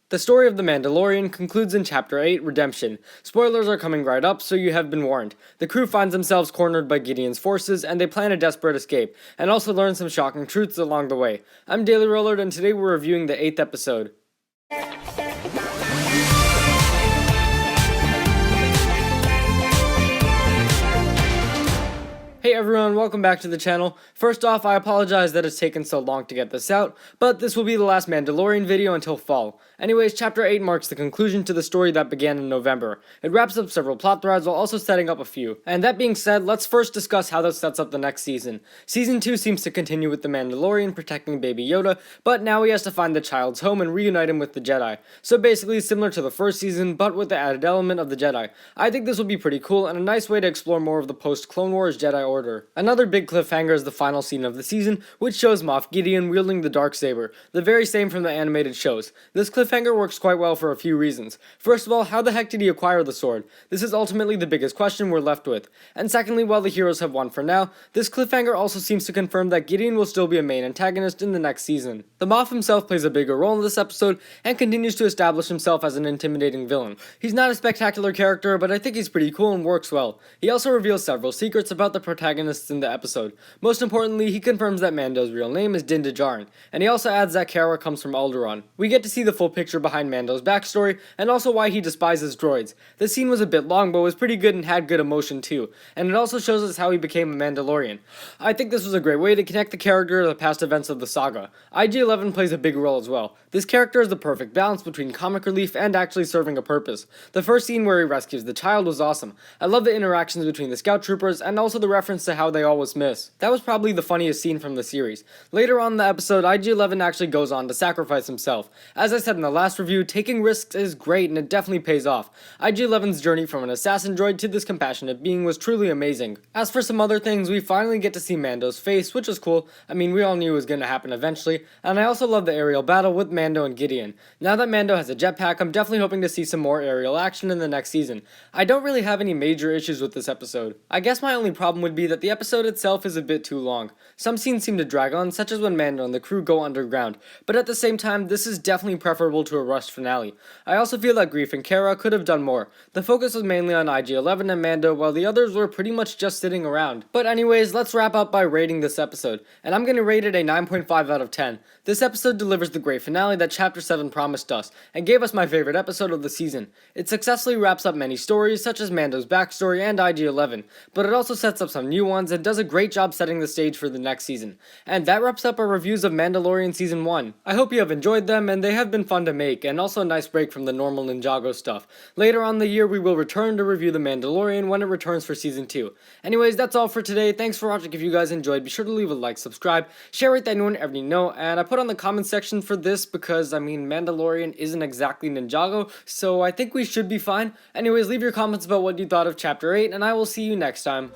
The story of The Mandalorian concludes in Chapter 8, Redemption. Spoilers are coming right up, so you have been warned. The crew finds themselves cornered by Gideon's forces, and they plan a desperate escape, and also learn some shocking truths along the way. I'm Daily Rollard, and today we're reviewing the 8th episode. Hey everyone, welcome back to the channel. First off, I apologize that it's taken so long to get this out, but this will be the last Mandalorian video until fall. Anyways, Chapter 8 marks the conclusion to the story that began in November. It wraps up several plot threads while also setting up a few. And that being said, let's first discuss how this sets up the next season. Season 2 seems to continue with the Mandalorian protecting Baby Yoda, but now he has to find the child's home and reunite him with the Jedi. So basically similar to the first season, but with the added element of the Jedi. I think this will be pretty cool and a nice way to explore more of the post-Clone Wars Jedi Order. Another big cliffhanger is the final scene of the season, which shows Moff Gideon wielding the Darksaber, the very same from the animated shows. This cliffhanger works quite well for a few reasons. First of all, how the heck did he acquire the sword? This is ultimately the biggest question we're left with. And secondly, while the heroes have won for now, this cliffhanger also seems to confirm that Gideon will still be a main antagonist in the next season. The Moff himself plays a bigger role in this episode, and continues to establish himself as an intimidating villain. He's not a spectacular character, but I think he's pretty cool and works well. He also reveals several secrets about the protagonist in the episode. Most importantly, he confirms that Mando's real name is Din Djarin, and he also adds that Kara comes from Alderaan. We get to see the full picture behind Mando's backstory, and also why he despises droids. This scene was a bit long, but was pretty good and had good emotion too, and it also shows us how he became a Mandalorian. I think this was a great way to connect the character to the past events of the saga. IG-11 plays a big role as well. This character is the perfect balance between comic relief and actually serving a purpose. The first scene where he rescues the child was awesome. I love the interactions between the scout troopers, and also the reference to how they always miss. That was probably the funniest scene from the series. Later on in the episode, IG-11 actually goes on to sacrifice himself. As I said in the last review, taking risks is great and it definitely pays off. IG-11's journey from an assassin droid to this compassionate being was truly amazing. As for some other things, we finally get to see Mando's face, which is cool. I mean, we all knew it was going to happen eventually, and I also love the aerial battle with Mando and Gideon. Now that Mando has a jetpack, I'm definitely hoping to see some more aerial action in the next season. I don't really have any major issues with this episode. I guess my only problem would be that the episode itself is a bit too long. Some scenes seem to drag on, such as when Mando and the crew go underground, but at the same time, this is definitely preferable to a rushed finale. I also feel that Greef and Kara could have done more. The focus was mainly on IG-11 and Mando, while the others were pretty much just sitting around. But anyways, let's wrap up by rating this episode, and I'm gonna rate it a 9.5 out of 10. This episode delivers the great finale that Chapter 7 promised us, and gave us my favorite episode of the season. It successfully wraps up many stories, such as Mando's backstory and IG-11, but it also sets up some new ones and does a great job setting the stage for the next season. And that wraps up our reviews of Mandalorian Season 1. I hope you have enjoyed them, and they have been fun to make, and also a nice break from the normal Ninjago stuff. Later on in the year, we will return to review The Mandalorian when it returns for Season 2. Anyways, that's all for today. Thanks for watching. If you guys enjoyed, be sure to leave a like, subscribe, share with anyone ever you know, and I put on the comment section for this because, I mean, Mandalorian isn't exactly Ninjago, so I think we should be fine. Anyways, leave your comments about what you thought of Chapter 8, and I will see you next time.